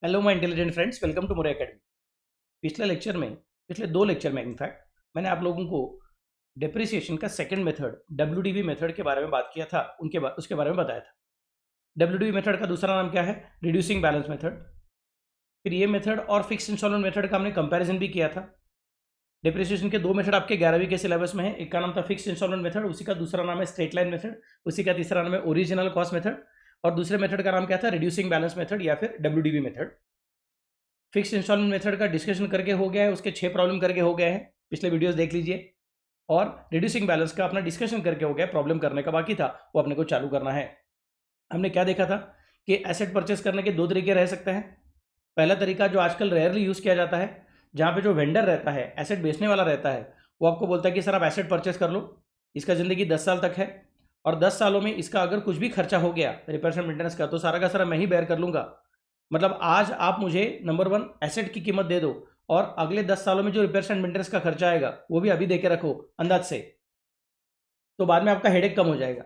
Hello my intelligent friends, welcome to More academy. पिछले दो lecture में इनफैक्ट मैंने आप लोगों को डेप्रिसिएशन का सेकंड मेथड डब्ल्यूडीवी मेथड के बारे में बात किया था, उसके बारे में बताया था। डब्ल्यूडीवी मेथड का दूसरा नाम क्या है? Reducing balance method. फिर ये मेथड और फिक्स इंस्टॉलमेंट मेथड का हमने कंपैरिजन भी किया था। डेप्रिसिएशन के दो मेथड आपके 11वीं के सिलेबस में है। एक का नाम था फिक्स इंस्टॉलमेंट मेथड, उसी का दूसरा नाम है स्ट्रेट लाइन मेथड, उसी का तीसरा नाम है ओरिजिनल कॉस्ट मेथड, और दूसरे मेथड का नाम क्या था? रिड्यूसिंग बैलेंस मेथड या फिर WDV method. Fix instalment method का डिस्कशन करके हो गया है, उसके 6 प्रॉब्लम करके हो गए हैं, पिछले वीडियोस देख लीजिए। और रिड्यूसिंग बैलेंस का अपना डिस्कशन करके हो गया, प्रॉब्लम करने का बाकी था, वो अपने को चालू करना है। हमने क्या देखा था कि एसेट परचेस करने के दो तरीके रह सकते हैं। पहला तरीका जो आजकल रेयरली यूज़ किया जाता है, जहाँ पे जो वेंडर रहता है, एसेट बेचने वाला रहता है, वो आपको बोलता है कि सर आप एसेट परचेस कर लो, इसका ज़िंदगी 10 साल तक है, और 10 सालों में इसका अगर कुछ भी खर्चा हो गया रिपेयर एंड मेंटेनेंस का, तो सारा का सारा मैं ही बेयर कर लूँगा। मतलब आज आप मुझे नंबर 1 एसेट की कीमत दे दो, और अगले 10 सालों में जो रिपेयर एंड मेंटेनेंस का खर्चा आएगा वो भी अभी दे के रखो अंदाज से, तो बाद में आपका हेडेक कम हो जाएगा।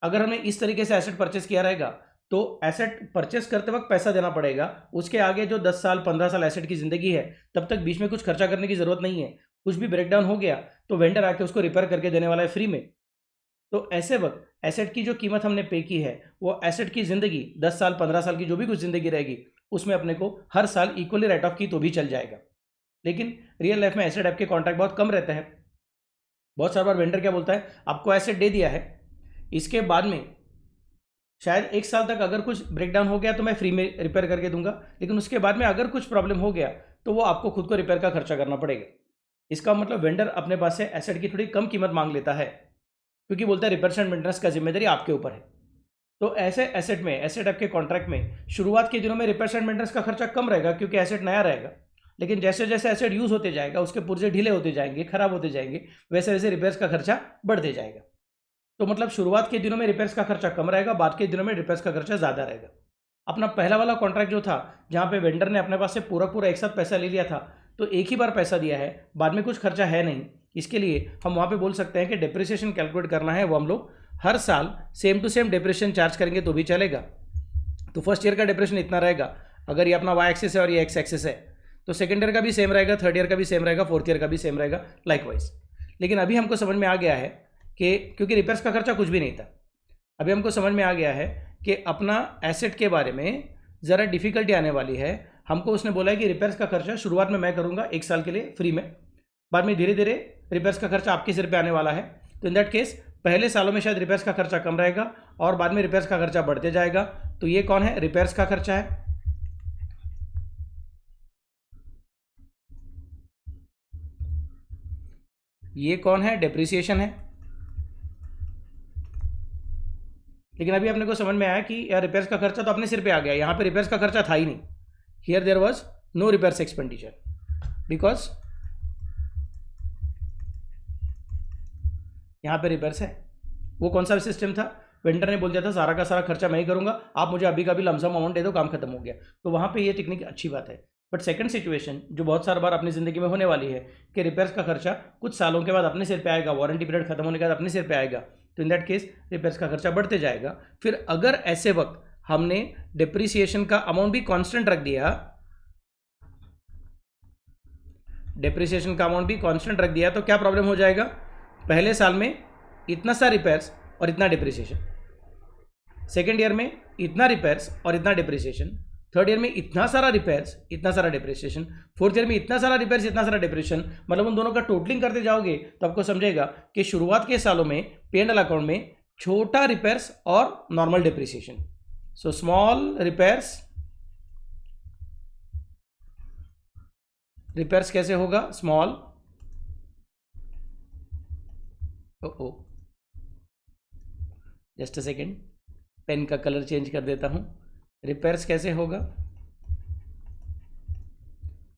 अगर हमने इस तरीके से एसेट परचेस किया रहेगा तो एसेट परचेस करते वक्त पैसा देना पड़ेगा, उसके आगे जो 10 साल 15 साल एसेट की ज़िंदगी है तब तक बीच में कुछ खर्चा करने की ज़रूरत नहीं है। कुछ भी ब्रेकडाउन हो गया तो वेंडर आके उसको रिपेयर करके देने वाला है फ्री में। तो ऐसे वक्त एसेट की जो कीमत हमने पे की है, वो एसेट की ज़िंदगी 10 साल 15 साल की जो भी कुछ ज़िंदगी रहेगी, उसमें अपने को हर साल इक्वली राइट ऑफ की तो भी चल जाएगा। लेकिन रियल लाइफ में एसेट आपके कॉन्ट्रैक्ट बहुत कम रहते हैं। बहुत सारी बार वेंडर क्या बोलता है, आपको एसेट दे दिया है, इसके बाद में शायद 1 साल तक अगर कुछ ब्रेकडाउन हो गया तो मैं फ्री में रिपेयर करके दूंगा, लेकिन उसके बाद में अगर कुछ प्रॉब्लम हो गया तो वो आपको खुद को रिपेयर का खर्चा करना पड़ेगा। इसका मतलब वेंडर अपने पास से एसेट की थोड़ी कम कीमत मांग लेता है, क्योंकि बोलता है रिपेयर एंड मेंटेनेंस का जिम्मेदारी आपके ऊपर है। तो ऐसे एसेट आपके कॉन्ट्रैक्ट में शुरुआत के दिनों में रिपेयर एंड मेंटेनेंस का खर्चा कम रहेगा, क्योंकि एसेट नया रहेगा। लेकिन जैसे जैसे एसेट यूज़ होते जाएगा, उसके पुर्जे ढीले होते जाएंगे, खराब होते जाएंगे, वैसे वैसे रिपेयर्स का खर्चा बढ़ते जाएगा। तो मतलब शुरुआत के दिनों में रिपेयर्स का खर्चा कम रहेगा, बाद के दिनों में रिपेयर्स का खर्चा ज़्यादा रहेगा। अपना पहला वाला कॉन्ट्रैक्ट जो था, जहाँ पे वेंडर ने अपने पास से पूरा पूरा एक साथ पैसा ले लिया था, तो एक ही बार पैसा दिया है, बाद में कुछ खर्चा है नहीं, इसके लिए हम वहाँ पे बोल सकते हैं कि डिप्रिसिएशन कैलकुलेट करना है, वो हम लोग हर साल same to same depreciation charge करेंगे तो भी चलेगा। तो फर्स्ट ईयर का डिप्रेशन इतना रहेगा, अगर ये अपना वाई एक्सिस है और ये एक्स एक्सिस है, तो सेकेंड ईयर का भी सेम रहेगा, थर्ड ईयर का भी सेम रहेगा, फोर्थ ईयर का भी सेम रहेगा, लाइकवाइज। लेकिन अभी हमको समझ में आ गया है कि क्योंकि रिपेयर्स का खर्चा कुछ भी नहीं था, अभी हमको समझ में आ गया है कि अपना एसेट के बारे में ज़रा डिफिकल्टी आने वाली है। हमको उसने बोला है कि रिपेयर्स का खर्चा शुरुआत में मैं करूँगा 1 साल के लिए फ्री में, बाद में धीरे धीरे रिपेयर्स का खर्चा आपके सिर पे आने वाला है। तो इन दैट केस पहले सालों में शायद रिपेयर्स का खर्चा कम रहेगा और बाद में रिपेयर्स का खर्चा बढ़ते जाएगा। तो ये कौन है? रिपेयर्स का खर्चा है। ये कौन है? डेप्रिसिएशन है। लेकिन अभी अपने को समझ में आया कि यार रिपेयर्स का खर्चा तो अपने सिर पे आ गया, यहाँ पे रिपेयर्स का खर्चा था ही नहीं। Here there was no repairs expenditure, because यहाँ पे रिपेयर्स है। वो कौन सा सिस्टम था? वेंडर ने बोल दिया था सारा का सारा खर्चा मैं ही करूँगा, आप मुझे अभी का भी लमसम अमाउंट दे दो, काम खत्म हो गया। तो वहाँ पे ये टेक्निक अच्छी बात है। बट सेकंड सिचुएशन जो बहुत सारी बार अपनी ज़िंदगी में होने वाली है कि रिपेयर्स का खर्चा कुछ सालों के बाद अपने सिर पे आएगा, वारंटी पीरियड खत्म होने के बाद अपने सिर पे आएगा, तो इन दैट केस रिपेयर्स का खर्चा बढ़ते जाएगा। फिर अगर ऐसे वक्त हमने डिप्रिसिएशन का अमाउंट भी कांस्टेंट रख दिया, डिप्रिसिएशन का अमाउंट भी कांस्टेंट रख दिया, तो क्या प्रॉब्लम हो जाएगा? पहले साल में इतना सा रिपेयर्स और इतना डिप्रिसिएशन, सेकेंड ईयर में इतना रिपेयर्स और इतना डिप्रिसिएशन, थर्ड ईयर में इतना सारा रिपेयर्स इतना सारा डिप्रिसिएशन, फोर्थ ईयर में इतना सारा रिपेयर्स इतना सारा डिप्रिसिएशन। मतलब उन दोनों का टोटलिंग करते जाओगे तो आपको समझेगा कि शुरुआत के सालों में P&L अकाउंट में छोटा रिपेयर्स और normal depreciation, so small repairs. Repairs कैसे होगा? Small, oh just a second, pen का कलर चेंज कर देता हूँ। रिपेयर्स कैसे होगा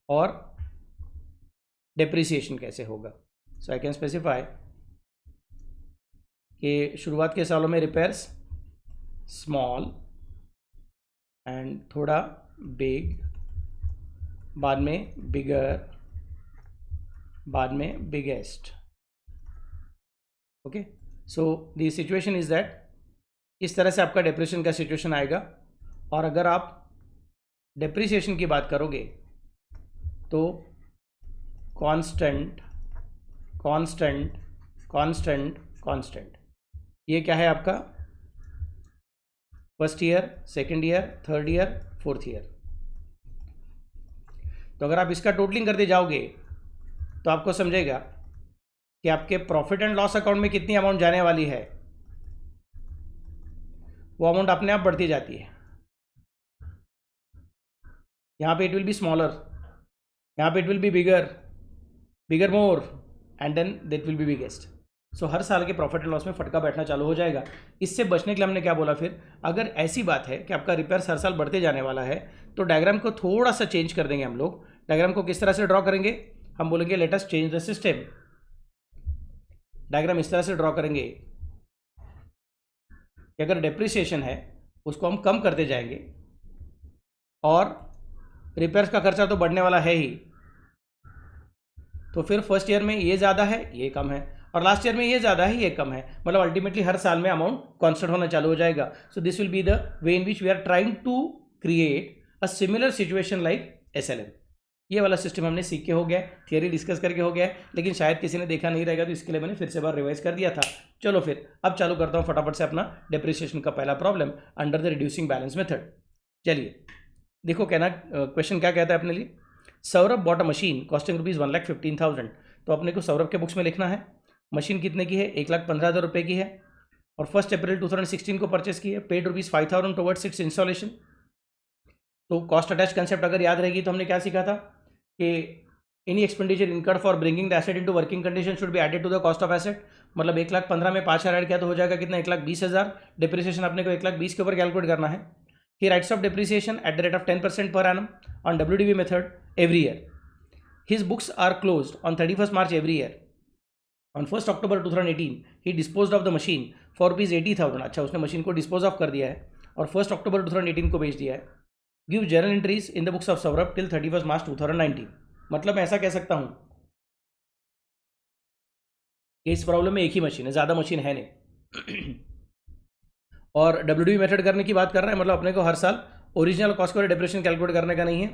और डेप्रिसिएशन कैसे होगा? सो आई कैन स्पेसिफाई कि शुरुआत के सालों में रिपेयर्स स्मॉल एंड थोड़ा बिग, बाद में बिगर, बाद में biggest. Okay, so the situation is that, इस तरह से आपका डिप्रेशन का सिचुएशन आएगा। और अगर आप डेप्रिसिएशन की बात करोगे तो कांस्टेंट कांस्टेंट कांस्टेंट कांस्टेंट, ये क्या है आपका first year, second year, third year, fourth year. तो अगर आप इसका टोटलिंग करते जाओगे तो आपको समझेगा कि आपके प्रॉफिट एंड लॉस अकाउंट में कितनी अमाउंट जाने वाली है, वो अमाउंट अपने आप बढ़ती जाती है। यहाँ पे इट विल बी स्मॉलर, यहाँ पे it will be bigger, bigger more, and then that will be biggest. So हर साल के प्रॉफिट एंड लॉस में फटका बैठना चालू हो जाएगा। इससे बचने के लिए हमने क्या बोला, फिर अगर ऐसी बात है कि आपका रिपेयर्स हर साल बढ़ते जाने वाला है तो डायग्राम को थोड़ा सा चेंज कर देंगे हम लोग। डायग्राम को किस तरह से ड्रॉ करेंगे, हम बोलेंगे let us change the system. Diagram इस तरह से ड्रॉ करेंगे कि अगर डेप्रिसिएशन है उसको हम कम करते जाएंगे और रिपेयर्स का खर्चा तो बढ़ने वाला है ही, तो फिर फर्स्ट ईयर में ये ज़्यादा है ये कम है, और लास्ट ईयर में ये ज़्यादा है ये कम है, मतलब अल्टीमेटली हर साल में अमाउंट कांस्टेंट होना चालू हो जाएगा। So this will be the way in which we are trying to create a similar situation like SLM। ये वाला सिस्टम हमने सीख के हो गया, थियरी डिस्कस करके हो गया है, लेकिन शायद किसी ने देखा नहीं रहेगा तो इसके लिए मैंने फिर से बार रिवाइज कर दिया था। चलो फिर अब चालू करता हूँ फटाफट से अपना डेप्रिसिएशन का पहला problem under the reducing balance method. चलिए देखो कहना क्वेश्चन क्या कहता है अपने लिए, Saurabh bought a machine costing ₹1,15,000। तो अपने को सौरभ के बुक्स में लिखना है मशीन कितने की है, 1,15,000 रुपये की है, और 1 अप्रैल 2016 को परचेस की है, पेड ₹5,000 टुवर्ड्स इट्स इंस्टॉलेशन। तो कॉस्ट अटैच कंसेप्ट अगर याद रहेगी तो हमने क्या सीखा था कि any expenditure incurred for bringing the asset into working condition should be added to the cost of asset. मतलब 1,15,000 में 5,000 ऐड किया तो हो जाएगा कितना, 1,20,000। डिप्रिसिएशन अपने को 1,20,000 के ऊपर कैलकुलेट करना है। He writes off depreciation at the rate of 10% per annum WDV method every year. His books are closed on 31 March every year. On 1 October 2018 he disposed of the machine for ₹80,000। अच्छा, उसने machine को dispose of कर दिया है और 1 October 2018 को बेच दिया है। Give journal entries in the books of Saurabh till 31 मार्च 2019। मतलब मैं ऐसा कह सकता हूं कि इस प्रॉब्लम में एक ही मशीन है, ज़्यादा मशीन है नहीं। और WDV मेथड करने की बात कर रहे हैं, मतलब अपने को हर साल ओरिजिनल कॉस्ट के ऊपर डिप्रेशन कैलकुलेट करने का नहीं है,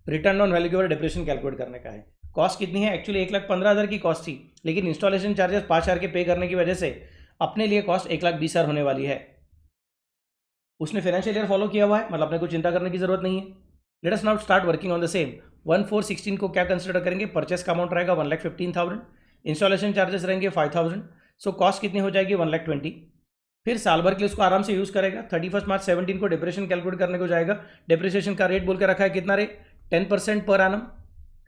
रिटर्न ऑन वैल्यू के ऊपर डिप्रेशन कैलकुलेट करने का है। कॉस्ट कितनी है, एक्चुअली 1,15,000 की कॉस्ट थी, लेकिन इंस्टॉलेशन चार्जेस 5,000 के पे करने की वजह से अपने लिए कॉस्ट 1,20,000 होने वाली है। उसने फाइनेंशियल ईयर फॉलो किया हुआ है, मतलब अपने को चिंता करने की जरूरत नहीं है। Let us now start working on the same. 1/4/16 को क्या कंसिडर करेंगे, परचेस का अमाउंट रहेगा 1,15,000, इंस्टॉलेशन चार्जेस रहेंगे 5,000, सो कॉस्ट कितनी हो जाएगी 1,20,000। फिर साल भर के लिए उसको आराम से यूज़ करेगा। 31 मार्च 17 को डिप्रेशन कैलकुलेट करने को जाएगा। डिप्रिसिएशन का रेट बोल के रखा है कितना रे, 10% पर एनम।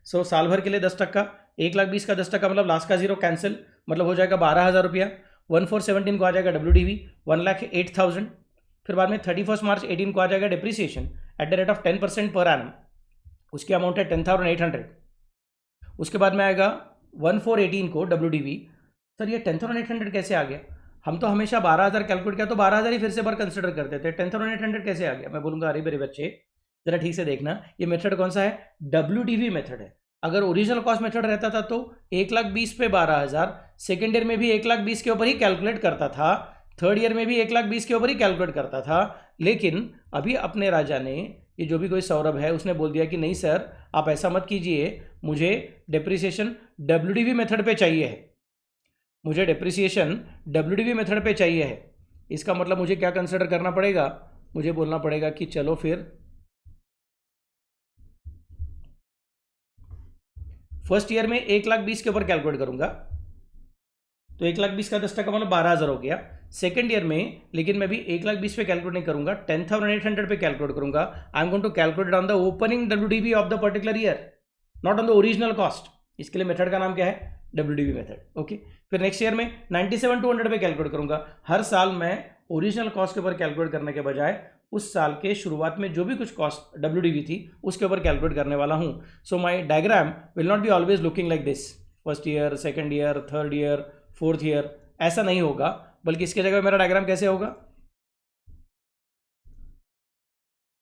सो साल भर के लिए 10%, 1,20,000 का 10%, मतलब लास्ट का जीरो कैंसिल, मतलब हो जाएगा 12,000 रुपया। 1/4/17 को आ जाएगा WDV 1,08,000। फिर बाद में 31 मार्च 18 को आ जाएगा depreciation at the rate of 10% per annum, उसकी अमाउंट है 10,800। उसके बाद में आएगा 1/4/18 को WDV। सर ये 10,800 कैसे आ गया, हम तो हमेशा 12,000 कैलकुलेट किया तो 12,000 ही फिर से बार कंसिडर करते थे, 10,800 कैसे आ गया। मैं बोलूँगा अरे मेरे बच्चे जरा ठीक से देखना, ये मेथड कौन सा है, WDV मेथड है। अगर ओरिजिनल कॉस्ट मेथड रहता था तो 1,20,000 पे 12,000, सेकेंड ईयर में भी 1,20,000 के ऊपर ही कैलकुलेट करता था, थर्ड ईयर में भी 1,20,000 के ऊपर ही कैलकुलेट करता था। लेकिन अभी अपने राजा ने, ये जो भी कोई सौरभ है, उसने बोल दिया कि नहीं सर आप ऐसा मत कीजिए, मुझे डिप्रिसिएशन WDV मेथड पे चाहिए है, मुझे डिप्रिसिएशन WDV मेथड पे चाहिए है। इसका मतलब मुझे क्या कंसिडर करना पड़ेगा, मुझे बोलना पड़ेगा कि चलो फिर फर्स्ट ईयर में 1,20,000 के ऊपर कैलकुलेट करूंगा, तो 1,20,000 का 10% मतलब 12,000 हो गया। सेकेंड ईयर में लेकिन मैं भी 1,20,000 पे कैलकुलेट नहीं करूंगा, 10,800 पे कैलकुलेट करूंगा। I am going to calculate on the opening WDV of the particular year, not on the original cost. इसके लिए मेथड का नाम क्या है, WDV मेथड। ओके, फिर नेक्स्ट ईयर में 97,200 पे कैलकुलेट करूंगा। हर साल मैं ओरिजिनल कॉस्ट के ऊपर कैलकुलेट करने के बजाय उस साल के शुरुआत में जो भी कुछ कॉस्ट WDV थी उसके ऊपर कैलकुलेट करने वाला हूं। So my diagram will not be always looking like this, first year, second year, third year, fourth year, ऐसा नहीं होगा, बल्कि इसके जगह मेरा डायग्राम कैसे होगा,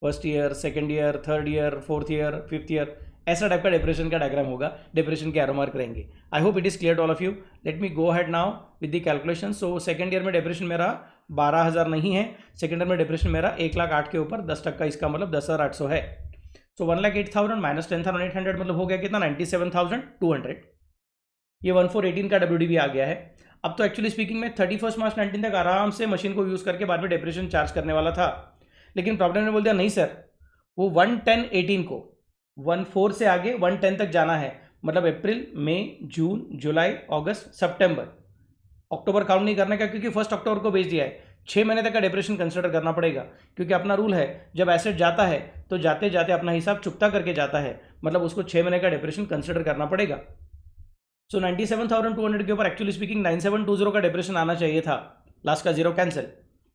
first year, second year, third year, fourth year, fifth year, ऐसा टाइप का डिप्रेशन का डायग्राम होगा। डिप्रेशन के एरो मार्क रहेंगे। I hope it is clear to all of you. Let me go head now with the calculation. So second year में depression मेरा 12,000 नहीं है, सेकेंड ईयर में डिप्रेशन मेरा 1,08,000 के ऊपर 10% इसका मतलब 10,800 है। सो 1,08,000 माइनस 10,800 मतलब हो गया कितना 97,200। ये 1418 का WDV आ गया है। अब तो एक्चुअली स्पीकिंग में 31 मार्च 19 तक आराम से मशीन को यूज़ करके बाद में डेप्रिसिएशन चार्ज करने वाला था, लेकिन प्रॉब्लम ने बोल दिया नहीं सर, वो 1/10/18 को 14 से आगे 1/10 तक जाना है, मतलब अप्रैल, मई, जून, जुलाई, अगस्त, सितंबर, अक्टूबर काउंट नहीं करने का क्योंकि 1 अक्टूबर को बेच दिया है। 6 महीने तक का डेप्रिसिएशन कंसिडर करना पड़ेगा, क्योंकि अपना रूल है जब एसेट जाता है तो जाते जाते अपना हिसाब चुकता करके जाता है, मतलब उसको 6 महीने का डेप्रिसिएशन कंसिडर करना पड़ेगा। सो 97,200 के ऊपर एक्चुअली स्पीकिंग 9720 का डेप्रिसिएशन आना चाहिए था, लास्ट का जीरो कैंसिल,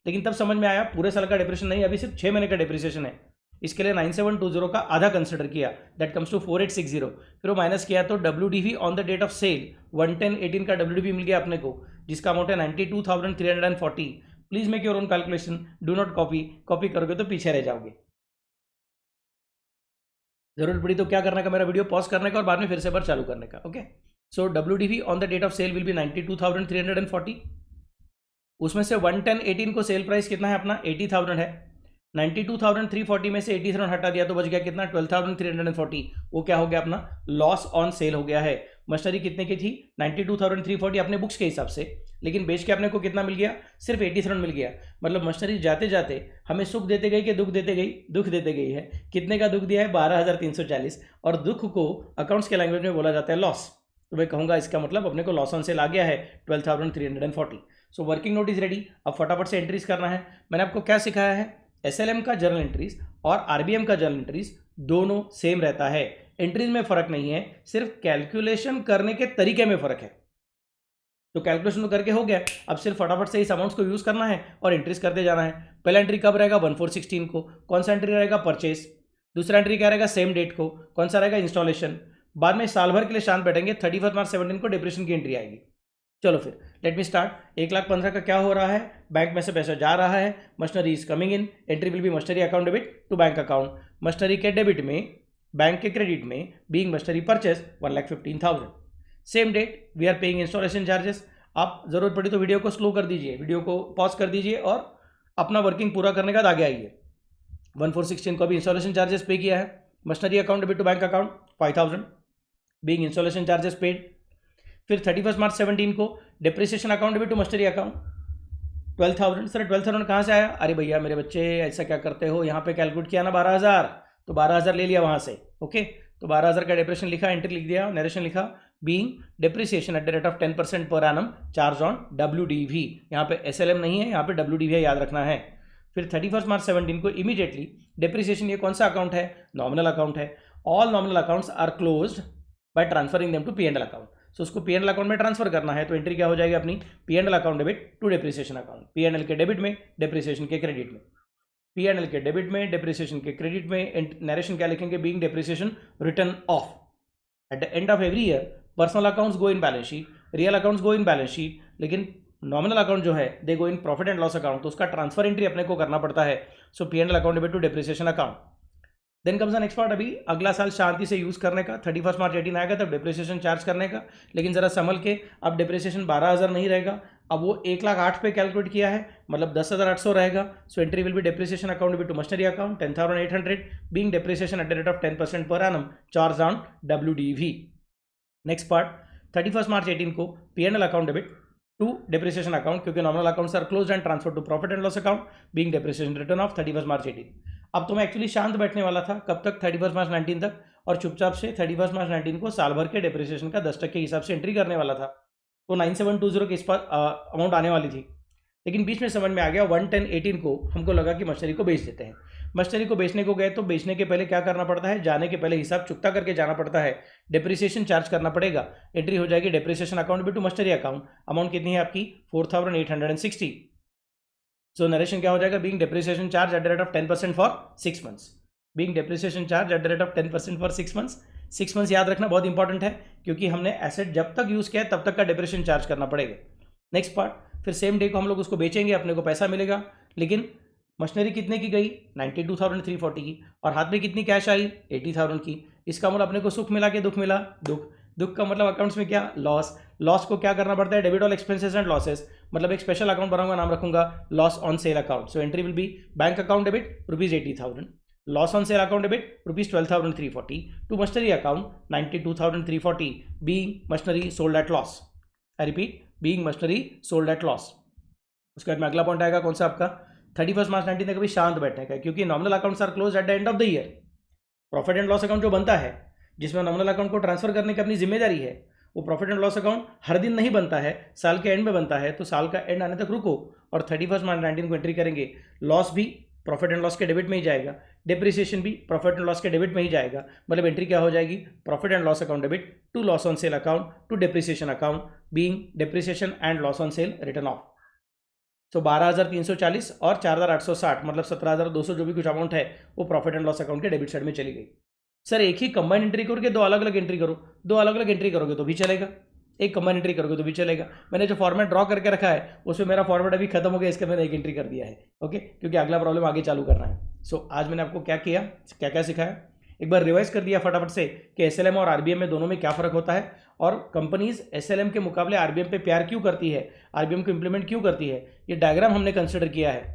लेकिन तब समझ में आया पूरे साल का डेप्रिसिएशन नहीं, अभी सिर्फ 6 महीने का डेप्रिसिएशन है, इसके लिए 9720 का आधा कंसिडर किया, दैट कम्स टू 4860। फिर वो माइनस किया तो WDV on the date of sale 1/10/18 का WDV मिल गया अपने को, जिसका अमाउंट है 92,340। Please make your own calculation, do not copy करोगे तो पीछे रह जाओगे। जरूरत पड़ी तो क्या करने का, मेरा वीडियो पॉज करने का और बाद में फिर से बार चालू करने का। Okay, so WDV on the date of sale will be 92,340। उसमें से 1/10/18 को सेल प्राइस कितना है अपना 80,000 है, 92,340 में से 80,000 हटा दिया तो बच गया कितना 12,340। वो क्या हो गया अपना लॉस ऑन सेल हो गया है। मशीनरी कितने की थी 92,340 अपने बुक्स के हिसाब से, लेकिन बेच के अपने को कितना मिल गया सिर्फ 80,000 मिल गया। मतलब मशीनरी जाते जाते हमें सुख देते गई कि दुख देते गई है। कितने का दुख दिया है 12,340, और दुख को अकाउंट्स के लैंग्वेज में बोला जाता है लॉस, तो मैं कहूँगा इसका मतलब अपने को लॉस ऑन सेल आ गया है 12,340। So working note is ready, अब फटाफट से एंट्रीज करना है। मैंने आपको क्या सिखाया है, SLM का जर्नल एंट्रीज और RBM का जर्नल एंट्रीज दोनों सेम रहता है, एंट्रीज में फर्क नहीं है, सिर्फ कैलकुलेशन करने के तरीके में फर्क है। तो कैलकुलेशन तो करके हो गया, अब सिर्फ फटाफट से इस अमाउंट्स को यूज करना है और एंट्रीज करते जाना है। पहला एंट्री कब रहेगा 1416 को, कौन सा एंट्री रहेगा परचेस। दूसरा एंट्री क्या रहेगा सेम डेट को, कौन सा रहेगा इंस्टॉलेशन। बाद में साल भर के लिए शांत बैठेंगे, 31 मार्च 17 को डिप्रेशन की एंट्री आएगी। चलो फिर लेट मी स्टार्ट। 1,15,000 का क्या हो रहा है, बैंक में से पैसा जा रहा है, machinery is coming in, entry will be machinery account debit to bank account. Machinery के डेबिट में बैंक के क्रेडिट में being machinery purchase 1,15,000। Same date we are paying installation charges. आप जरूरत पड़ी तो वीडियो को स्लो कर दीजिए, वीडियो को पॉज कर दीजिए और अपना वर्किंग पूरा करने का आगे आइए। 1416 को भी इंस्टॉलेशन चार्जेस पे किया है, machinery account debit to bank account 5,000 being installation charges paid. फिर 31 मार्च 17 को depreciation account debit to machinery account 12,000। Sir 12,000 कहाँ से आया, अरे भैया मेरे बच्चे ऐसा क्या करते हो, यहाँ पे कैलकुलेट किया ना 12,000, तो 12,000 ले लिया वहाँ से। ओके, तो 12,000 का डिप्रेशन लिखा, एंट्री लिख दिया, नरेशन लिखा, being depreciation at the rate of 10% per annum charge on WDV। यहाँ पे SLM नहीं है, यहाँ पे WDV है, याद रखना है। फिर 31 मार्च 17 को इमीडिएटली डिप्रिसिएशन, ये कौन सा अकाउंट है, नॉमिनल अकाउंट है। All nominal accounts are closed by transferring them to P&L account. So उसको P&L अकाउंट में ट्रांसफर करना है, तो एंट्री क्या हो जाएगी अपनी P&L account debit to depreciation account. P&L के डेबिट में, डिप्रिसिएशन के क्रेडिट में, P&L के डेबिट में, डिप्रिसिएशन के क्रेडिट में। नरेशन क्या लिखेंगे, being depreciation written off. At the end of every year personal accounts go in balance sheet, real accounts go in balance sheet, लेकिन नॉमिनल अकाउंट जो है they go in profit and loss account, तो उसका transfer entry अपने को करना पड़ता है। So P&L account debit to depreciation account. Then comes the next part, अभी अगला साल शांति से यूज करने का, 31 मार्च 18 आएगा तब डिप्रिसिएशन चार्ज करने का, लेकिन जरा संभल के, अब डिप्रिसिएशन 12,000 नहीं रहेगा, अब वो 1,08,000 पे कैलकुलेट किया है, मतलब 10,800 रहेगा। So entry will be depreciation account debit to machinery account 10,800 being depreciation at the rate of 10% per annum charge on WDV। Next part, 31 March 18 को P&L account debit to depreciation account, क्योंकि nominal accounts are closed and transfer to profit and loss account being depreciation written off 31 March 18। अब तो मैं actually शांत बैठने वाला था, कब तक 31 मार्च 19 तक, और चुपचाप से 31 मार्च 19 को साल भर के डिप्रिसिएशन का 10% के हिसाब से एंट्री करने वाला था। तो 9720 के इस पर अमाउंट आने वाली थी, लेकिन बीच में समझ में आ गया 1/10/18 को हमको लगा कि मशीनरी को बेच देते हैं। मशीनरी को बेचने को गए तो बेचने के पहले क्या करना पड़ता है, जाने के पहले हिसाब चुकता करके जाना पड़ता है, डिप्रिसिएशन चार्ज करना पड़ेगा। एंट्री हो जाएगी डिप्रिसिएशन अकाउंट भी टू मशीनरी अकाउंट, अमाउंट कितनी है आपकी 4,860। सो नरेशन क्या हो जाएगा, being depreciation charge at the rate of 10% for 6 months, being depreciation charge at the rate of 10% for 6 months. 6 months याद रखना बहुत इंपॉर्टेंट है, क्योंकि हमने एसेट जब तक यूज किया तब तक का डिप्रिसिएशन चार्ज करना पड़ेगा। नेक्स्ट पार्ट, फिर सेम डे को हम लोग उसको बेचेंगे, अपने को पैसा मिलेगा, लेकिन मशीनरी कितने की गई 92,340 की, और हाथ में कितनी कैश आई 80,000 की। इसका मतलब अपने को सुख मिला कि दुख मिला, दुख का मतलब अकाउंट्स में क्या लॉस को क्या करना पड़ता है, debit all expenses and losses, मतलब एक स्पेशल अकाउंट बनाऊंगा, नाम रखूंगा loss on sale account. So entry will B bank account debit ₹80,000, Loss on sale account debit rupees 12,340 to machinery account 92,340 being machinery sold at loss. I repeat, being machinery sold at loss. उसके बाद में अगला point आएगा कौन सा आपका 31 मार्च 19 तक भी शांत बैठेगा क्योंकि nominal accounts are close at the end of the year. Profit and loss account जो बनता है जिसमें नॉमिनल अकाउंट को ट्रांसफर करने की अपनी जिम्मेदारी है, वो प्रॉफिट एंड लॉस अकाउंट हर दिन नहीं बनता है, साल के एंड में बनता है. तो साल का एंड आने तक रुको और 31 मार्च 19 को एंट्री करेंगे. लॉस भी प्रॉफिट एंड लॉस के डेबिट में ही जाएगा, डेप्रिसिएशन भी प्रॉफिट एंड लॉस के डेबिट में ही जाएगा. मतलब एंट्री क्या हो जाएगी, profit and loss account debit to loss on sale account to depreciation account being depreciation and loss on sale written off. तो 12,340 और 4,860 मतलब 17,200 जो भी कुछ अमाउंट है वो प्रॉफिट एंड लॉस अकाउंट के डेबिट साइड में चली गई. सर एक ही कंबाइन एंट्री करोगे, दो अलग अलग एंट्री करो, दो अलग अलग एंट्री करोगे तो भी चलेगा, एक कंबाइन एंट्री करोगे तो भी चलेगा. मैंने जो फॉर्मेट ड्रॉ करके रखा है उसमें मेरा फॉर्मेट अभी खत्म हो गया, इसका मैंने एक एंट्री कर दिया है. ओके, क्योंकि अगला प्रॉब्लम आगे चालू करना है. सो आज मैंने आपको क्या किया, क्या क्या सिखाया, एक बार रिवाइज कर दिया फटाफट से कि एसएलएम और आरबीएम में दोनों में क्या फर्क होता है और कंपनीज एसएलएम के मुकाबले आरबीएम पे प्यार क्यों करती है, आरबीएम को इंप्लीमेंट क्यों करती है. ये डायग्राम हमने कंसिडर किया है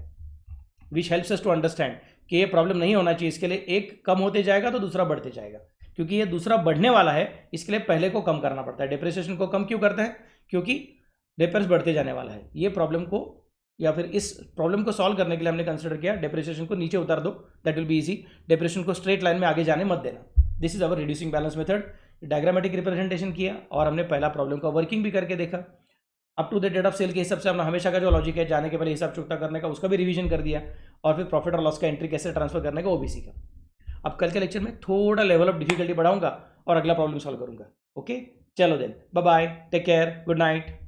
which helps us to understand कि ये प्रॉब्लम नहीं होना चाहिए. इसके लिए एक कम होते जाएगा तो दूसरा बढ़ते जाएगा, क्योंकि ये दूसरा बढ़ने वाला है, इसके लिए पहले को कम करना पड़ता है. डेप्रिसिएशन को कम क्यों करते हैं, क्योंकि डेप्रेस बढ़ते जाने वाला है. ये प्रॉब्लम को या फिर इस प्रॉब्लम को सॉल्व करने के लिए हमने कंसिडर किया डेप्रिसिएशन को नीचे उतार दो, that will be easy. Depreciation को स्ट्रेट लाइन में आगे जाने मत देना. This is our reducing balance method. Diagrammatic representation किया और हमने पहला प्रॉब्लम का वर्किंग भी करके देखा. Up to the date of sale के हिसाब से हमने हमेशा का जो लॉजिक है जाने के पहले हिसाब चुकता करने का उसका भी रिवीजन कर दिया और फिर प्रॉफिट और लॉस का एंट्री कैसे ट्रांसफर करने का वो भी सीखा. अब कल के लेक्चर में थोड़ा लेवल ऑफ डिफिकल्टी बढ़ाऊंगा और अगला प्रॉब्लम सॉल्व करूंगा. ओके, चलो then, bye bye, take care, good night.